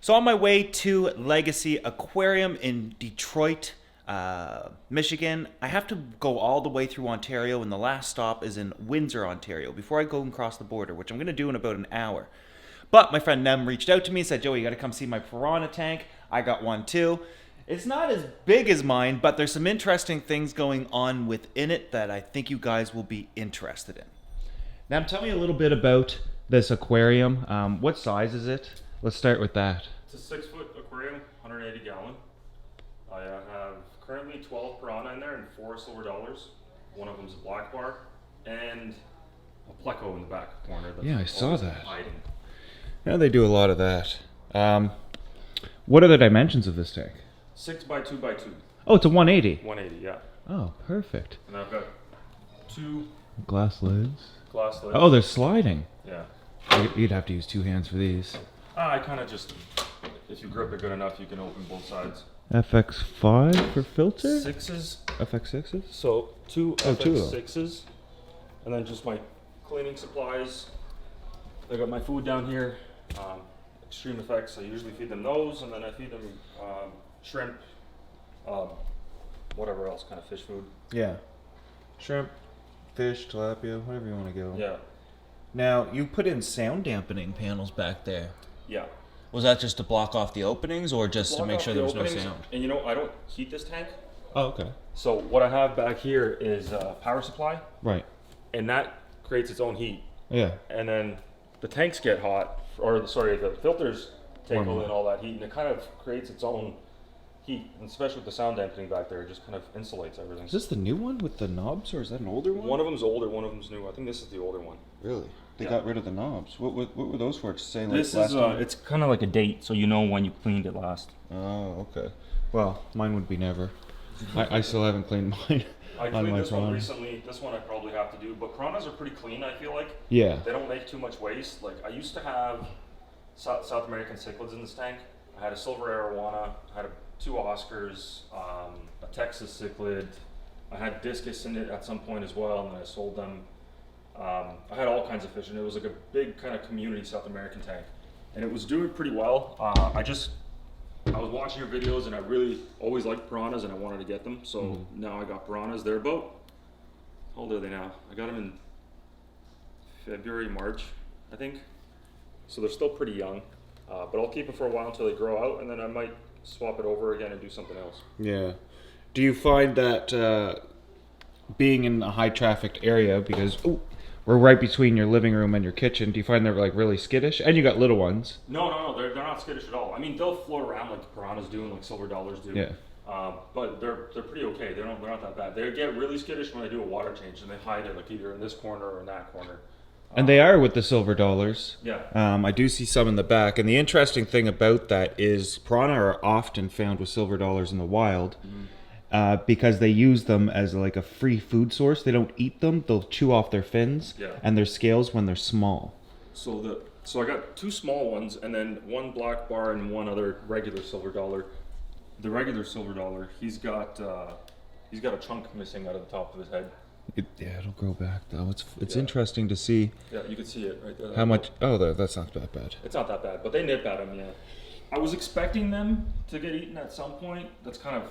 So on my way to Legacy Aquarium in Detroit, Michigan, I have to go all the way through Ontario, and the last stop is in Windsor, Ontario, before I go and cross the border, which I'm going to do in about an hour. But my friend Nem reached out to me and said, Joey, you got to come see my piranha tank. I got one too. It's not as big as mine, but there's some interesting things going on within it that I think you guys will be interested in. Now, tell me a little bit about this aquarium. What size is it? Let's start with that. It's a 6-foot aquarium, 180 gallon. I have currently 12 piranha in there and 4 silver dollars. One of them's a black bar and a pleco in the back corner. That's Yeah, I saw that. hiding. Yeah, they do a lot of that. What are the dimensions of this tank? 6 by 2 by 2. Oh, it's a 180. 180, yeah. Oh, perfect. And I've got 2 Glass lids. glass lids. Oh, they're sliding. Yeah. You'd have to use 2 hands for these. I kind of just, if you grip it good enough, you can open both sides. FX5 for filter? 6s. FX6s? So 2 Oh, 2 of them. FX6s. And then just my cleaning supplies. I got my food down here. Extreme Effects, I usually feed them those, and then I feed them shrimp, whatever else kind of fish food. Yeah. Shrimp, fish, tilapia, whatever you want to go. Yeah. Now, you put in sound dampening panels back there. Yeah. Was that just to block off the openings or just to Block make off sure the there was no openings, sound? And you know, I don't heat this tank. Oh, okay. So what I have back here is a power supply, Right. and that creates its own heat. Yeah. And then the tanks get hot, or sorry, the filters take Warm in up. all that heat, and it kind of creates its own heat, and especially with the sound dampening back there, it just kind of insulates everything. Is this the new one with the knobs, or is that an older one? One of them's older, one of them's new. I think this is the older one. Really? They Yeah. got rid of the knobs. What were those for? To say like This last is time? it's kind of like a date, so you know when you cleaned it last. Oh, okay. Well, mine would be never. I still haven't cleaned mine. I on cleaned my this one piranha. recently. This one I probably have to do, but piranhas are pretty clean. I feel like Yeah. they don't make too much waste. Like I used to have South American cichlids in this tank. I had a silver arowana, I had 2 Oscars, a Texas cichlid. I had discus in it at some point as well, and then I sold them. I had all kinds of fish, and it was like a big kind of community South American tank, and it was doing pretty well. I was watching your videos, and I really always liked piranhas, and I wanted to get them. So now I got piranhas. They're about, how old are they now? I got them in February, March, I think. So they're still pretty young, but I'll keep it for a while until they grow out, and then I might swap it over again and do something else. Yeah. Do you find that being in a high trafficked area, because we're right between your living room and your kitchen, do you find they're like really skittish? And you got little ones. No, they're not skittish at all. I mean, they'll float around like piranhas do and like silver dollars do. Yeah. But they're pretty okay. They're not that bad. They get really skittish when I do a water change, and they hide it like either in this corner or in that corner. And they are with the silver dollars. Yeah. I do see some in the back. And the interesting thing about that is piranha are often found with silver dollars in the wild because they use them as like a free food source. They don't eat them. They'll chew off their fins and their scales when they're small. So I got 2 small ones, and then 1 black bar and 1 other regular silver dollar. The regular silver dollar, he's got a chunk missing out of the top of his head. It'll grow back though. It's interesting to see. Yeah, you can see it right there. How much? Oh, that's not that bad. It's not that bad, but they nip at him. Yeah, I was expecting them to get eaten at some point. That's kind of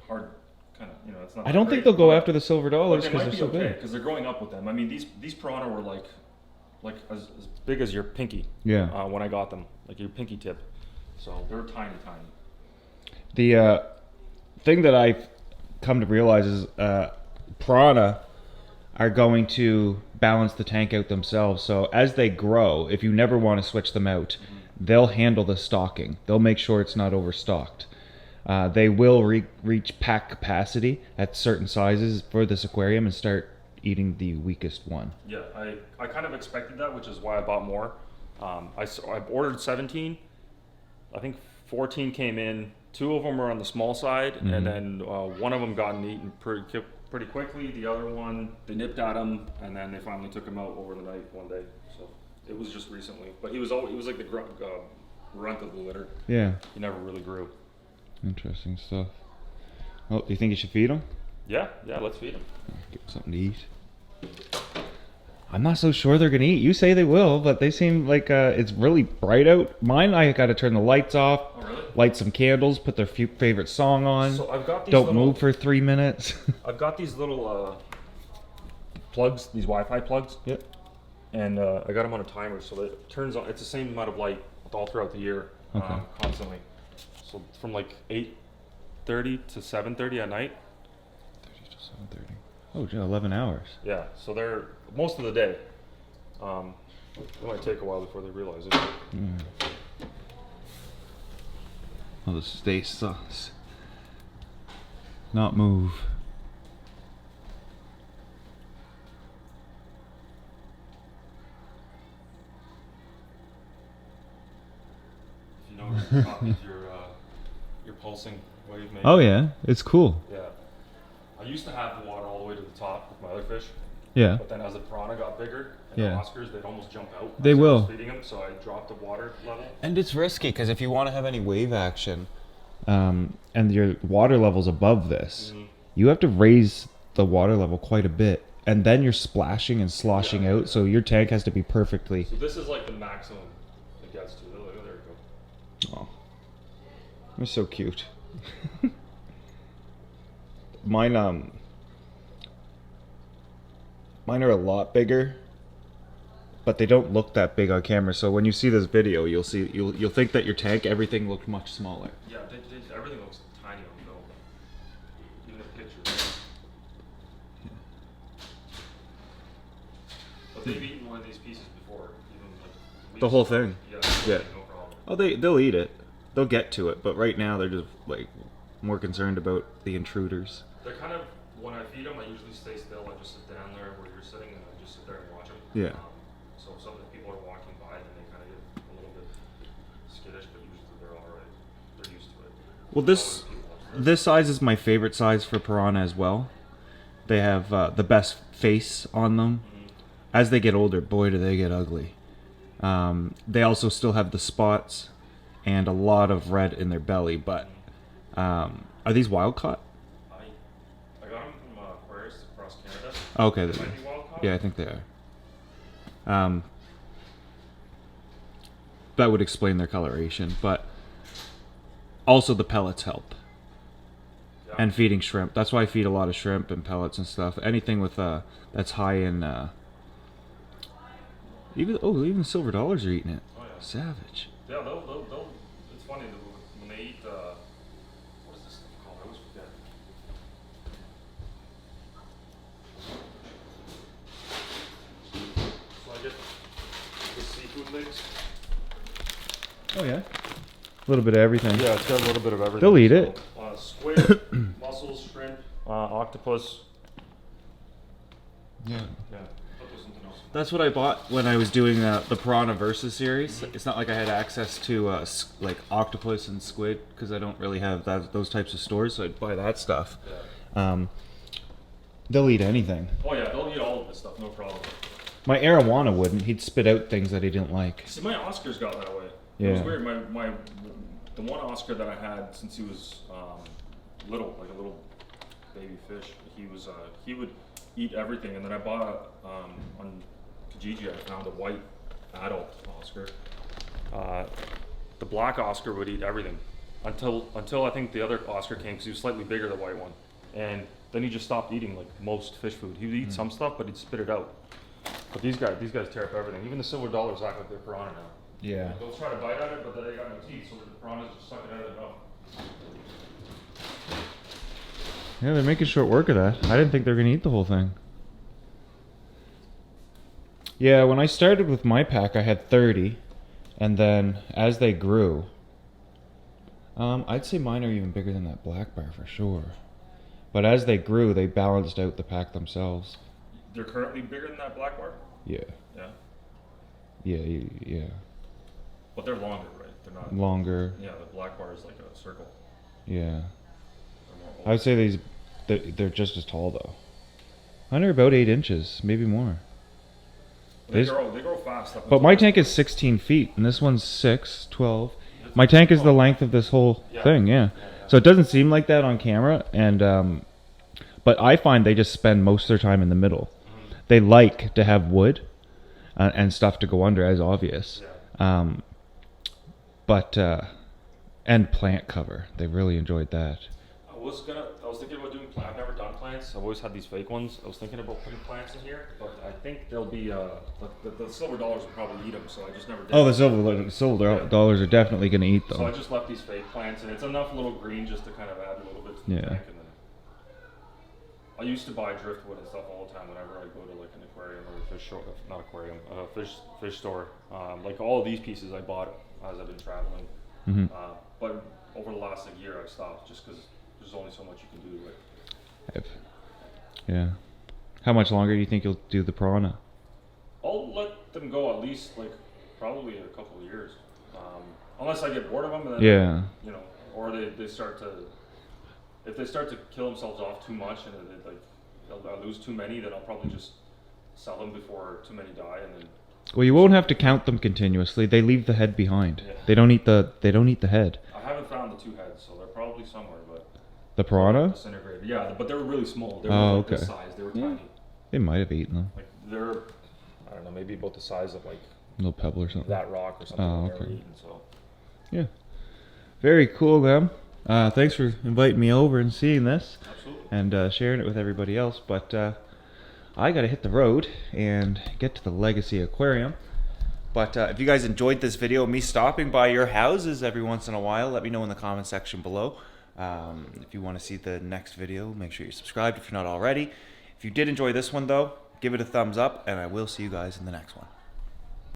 hard. Kind of, it's not. I don't think they'll go after the silver dollars They because might they're be so okay big. because they're growing up with them. I mean, these piranha were like as big as your pinky. Yeah. When I got them, like your pinky tip. So they're tiny. The thing that I've come to realize is piranha are going to balance the tank out themselves. So as they grow, if you never want to switch them out, they'll handle the stocking. They'll make sure it's not overstocked. They will reach pack capacity at certain sizes for this aquarium and start eating the weakest one. Yeah, I kind of expected that, which is why I bought more. I ordered 17. I think 14 came in. 2 of them were on the small side, and then one of them got eaten pretty quickly. The other one, they nipped at him, and then they finally took him out over the night one day. So it was just recently. But he was like the runt of the litter. Yeah. He never really grew. Interesting stuff. Well, do you think you should feed them? Yeah, let's feed him. Give them something to eat. I'm not so sure they're gonna eat. You say they will, but they seem like it's really bright out. Mine, I got to turn the lights off, Oh, really? light some candles, put their favorite song on. So I've got these Don't little, move for 3 minutes. I've got these little plugs, these Wi-Fi plugs. Yep. And I got them on a timer, so that it turns on. It's the same amount of light all throughout the year, Okay. constantly. So from like 8:30 to 7:30 at night. 30 to 7:30. Oh, yeah, 11 hours. Yeah, so they're most of the day. It might take a while before they realize it. I'll just stay sus. Not move. If you notice, copies your pulsing wave maker. Oh yeah, it's cool. Yeah. I used to have the water all the way to the top with my other fish, Yeah. but then as the piranha got bigger, and Yeah. the Oscars, they'd almost jump out. They as I was will. feeding them, so I dropped the water level. And it's risky because if you want to have any wave action, and your water level's above this, you have to raise the water level quite a bit, and then you're splashing and sloshing out. So your tank has to be perfectly. So this is like the maximum it gets to. Oh, there you go. Oh, they're so cute. Mine are a lot bigger, but they don't look that big on camera. So when you see this video, you'll think that your tank, everything looked much smaller. Yeah, everything looks tiny on film. Even the pictures. But they've eaten one of these pieces before. Even like The whole thing. Yeah. Yeah. No problem. Oh, they'll eat it. They'll get to it, but right now they're just like more concerned about the intruders. They're kind of, when I feed them, I usually stay still. I just sit down there where you're sitting, and I just sit there and watch them. Yeah. So if some of the people are walking by, then they kind of get a little bit skittish, but usually they're all right. They're used to it. Well, this size is my favorite size for piranha as well. They have the best face on them. As they get older, boy, do they get ugly. They also still have the spots and a lot of red in their belly, but are these wild caught? I got them from Aquarius across Canada. Okay, They might be wild caught. yeah, I think they are. That would explain their coloration, but also the pellets help. Yeah. And feeding shrimp. That's why I feed a lot of shrimp and pellets and stuff. Anything with that's high in even silver dollars are eating it. Oh, yeah. Savage. Yeah, they'll. It's funny when they eat. What is this stuff called? I always forget. So I get the seafood mix. Oh yeah. A little bit of everything. Yeah, it's got a little bit of everything. They'll eat it. Squid, mussels, shrimp, octopus. Yeah. Yeah. But there's something else. That's what I bought when I was doing the Piranha Versus series. It's not like I had access to like octopus and squid because I don't really have those types of stores, so I'd buy that stuff. Yeah. They'll eat anything. Oh yeah, they'll eat all of this stuff, no problem. My arowana wouldn't. He'd spit out things that he didn't like. See, my Oscar's got that way. Yeah. It was weird. The one Oscar that I had since he was little, like a little baby fish, he would eat everything. And then I bought on Kijiji, I found a white adult Oscar. The black Oscar would eat everything until I think the other Oscar came because he was slightly bigger, the white one, and then he just stopped eating like most fish food. He would eat some stuff, but he'd spit it out. But these guys tear up everything. Even the silver dollars act like they're piranha now. Yeah. They'll try to bite at it, but they got no teeth, so the piranhas just suck it out of their mouth. Yeah, they're making short work of that. I didn't think they were gonna eat the whole thing. Yeah, when I started with my pack, I had 30, and then as they grew, I'd say mine are even bigger than that black bar for sure. But as they grew, they balanced out the pack themselves. They're currently bigger than that black bar? Yeah. Yeah. Yeah. But they're longer, right? They're not. Longer. Yeah, the black bar is like a circle. Yeah. They're more I would say they're just as tall though. Mine are about 8 inches, maybe more. They grow fast. But my tank is 16 feet, and this one's 6, 12. My tank is the length of this whole thing, yeah. So it doesn't seem like that on camera, and but I find they just spend most of their time in the middle. They like to have wood, and stuff to go under, as obvious. Yeah. But and plant cover. They really enjoyed that. I was thinking about doing I've never done plants. I've always had these fake ones. I was thinking about putting plants in here, but I think they'll be the silver dollars will probably eat them, so I just never did. Oh, the silver dollars are definitely going to eat them. So I just left these fake plants, and it's enough little green just to kind of add a little bit to the tank. And then I used to buy driftwood and stuff all the time whenever I go to like an aquarium or a fish store, not aquarium, fish store. Like all of these pieces I bought as I've been traveling. Mm-hmm. But over the last year I stopped just because there's only so much you can do to it. Yeah. How much longer do you think you'll do the piranha? I'll let them go at least like probably a couple of years, unless I get bored of them. And then, you know, or they start to, if they start to kill themselves off too much and I lose too many, then I'll probably just sell them before too many die, and then. Well, you won't have to count them continuously. They leave the head behind. Yeah. They don't eat the head. I haven't found the two heads, so they're probably somewhere, but. The piranha? Disintegrated. Yeah, but they were really small. They were this size. They were tiny. They might have eaten them. Like they're, I don't know, maybe about the size of like a little pebble or something. That rock or something. Oh, they were okay. eating, so. Yeah. Very cool, Lem. Thanks for inviting me over and seeing this. Absolutely. And sharing it with everybody else. But I got to hit the road and get to the Legacy Aquarium. But if you guys enjoyed this video, me stopping by your houses every once in a while, let me know in the comment section below. If you want to see the next video, make sure you're subscribed if you're not already. If you did enjoy this one, though, give it a thumbs up, and I will see you guys in the next one.